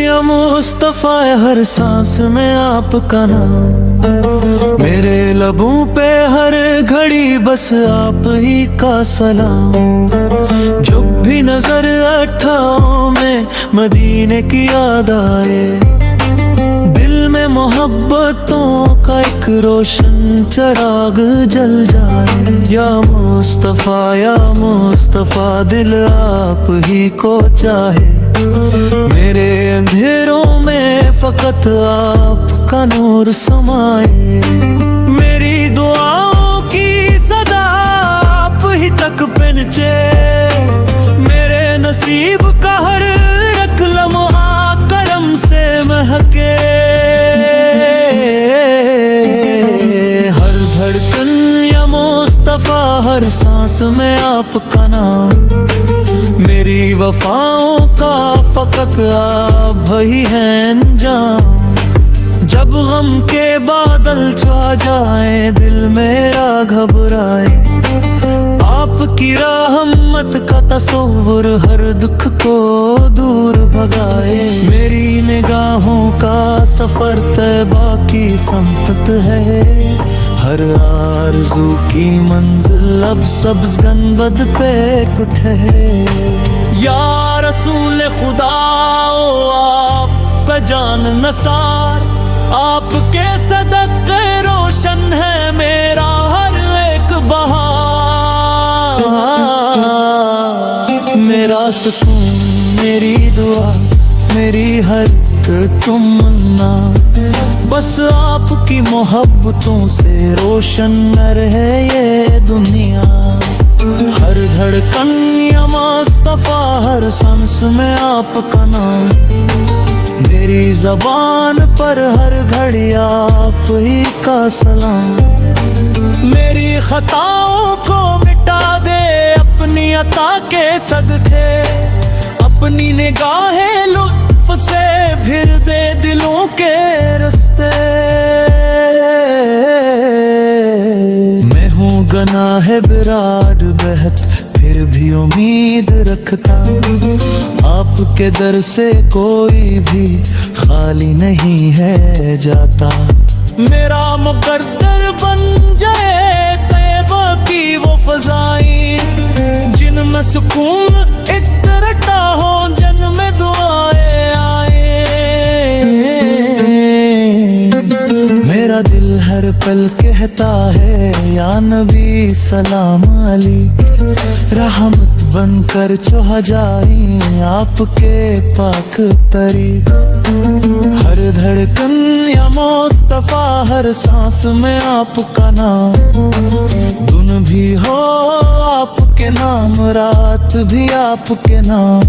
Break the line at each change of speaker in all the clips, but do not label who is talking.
या मुस्तफा हर सांस में आपका नाम, मेरे लबों पे हर घड़ी बस आप ही का सलाम। जब भी नजर अठाओं में मदीने की याद आए, दिल में मोहब्बतों का एक रोशन चिराग जल जाए। या मुस्तफा दिल आप ही को चाहे, मेरे अंधेरों में फकत आपका नूर समाए। मेरी दुआओं की सदा आप ही तक पहुंचे, मेरे नसीब का हर एक लम्हा करम से महके। हर धड़कन या मुस्तफा हर सांस में आपका नाम, मेरी वफाओं का फकत आप ही हैं अंजाम। जब गम के बादल छा जाए, दिल मेरा घबराए, आपकी रहमत का तस्वुर हर दुख को दूर भगाए। मेरी निगाहों का सफर तैबा की संपत है, हर आरज़ू की मंजिल अब सब्ज़ गंबद पे कुछ है। या रसूल खुदा आप पे जान नसार, आपके सदक़े रोशन है मेरा हर एक बहार। मेरा सुकून, मेरी दुआ, मेरी हर तमन्ना, बस आपकी मोहब्बतों से रोशन न रहे ये दुनिया। हर धड़कन या मुस्तफा हर सांस में आपका नाम, मेरी ज़बान पर हर घड़ी आप ही का सलाम। मेरी खताओं को मिटा दे अपनी अता के सदके, अपनी निगाहें लुत्फ से फिर दे दिलों के रस्ते। मैं हूँ गनाह बिराद बहत फिर भी उम्मीद रखता, आपके दर से कोई भी खाली नहीं है जाता। मेरा मुकद्दर बन जाए तैबा की वो फ़ज़ाएं, जिनमें सुकून इतरता हो जन्म दुआएं आए। मेरा दिल हर पल कहता है या नबी सलाम अली, रहमत बनकर चढ़ जाए आपके पाक परी। हर धड़कन या मुस्तफा हर सांस में आपका नाम, दिन भी हो आपके नाम, रात भी आपके नाम।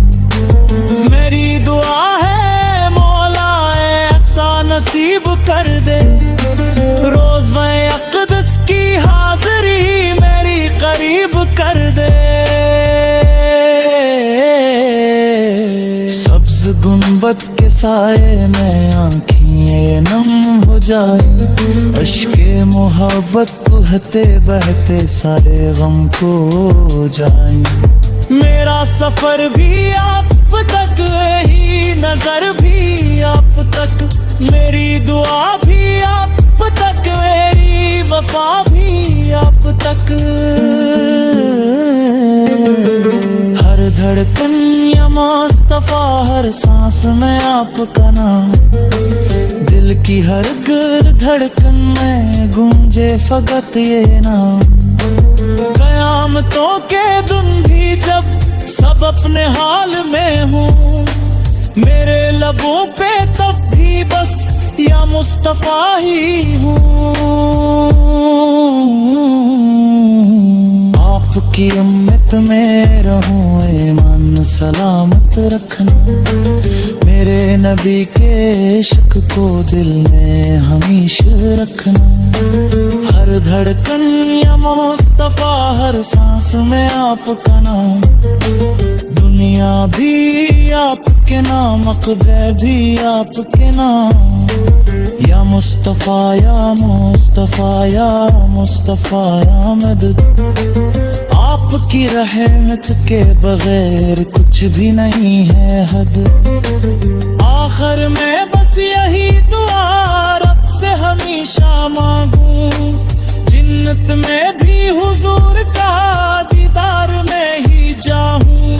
मेरी दुआ है मौला ऐसा नसीब कर दे, रोज़े अक़दस की हाज़री मेरी करीब कर दे। सब्ज़ गुंबद के साए में आँखें नम हो जाए, अश्के मोहब्बत बहते बहते सारे गम को जाए। मेरा सफर भी आप तक ही, नजर भी आप तक, मेरी दुआ भी आप तक, मेरी वफा भी आप तक। हर धड़कन या मुस्तफा हर सांस में आपका नाम, दिल की हर धड़कन में गूंजे फकत ये नाम। क़यामतों के दिन भी जब सब अपने हाल में हूँ, मेरे लबों पे तब भी बस या मुस्तफा ही हूँ। आपकी उम्मत में रहूं ईमान सलामत रखना, मेरे नबी के इश्क को दिल में हमेशा रखना। हर धड़कन या मुस्तफा हर सांस में आपका नाम, दुनिया भी आपके नाम, अक़दे भी आपके नाम। या मुस्तफा या मुस्तफा या मुस्तफा या मदद, आप आपकी रहमत के बगैर कुछ भी नहीं है हद। आखिर में बस यही दुआ रब से हमेशा मांगूं, जन्नत में भी हुजूर का दीदार में ही चाहूं।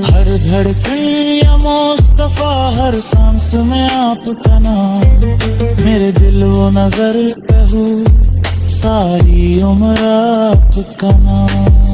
हर धड़कन या मुस्तफा, हर सांस में आपका नाम, मेरे दिल वो नजर पे हो सारी उम्र आपका नाम।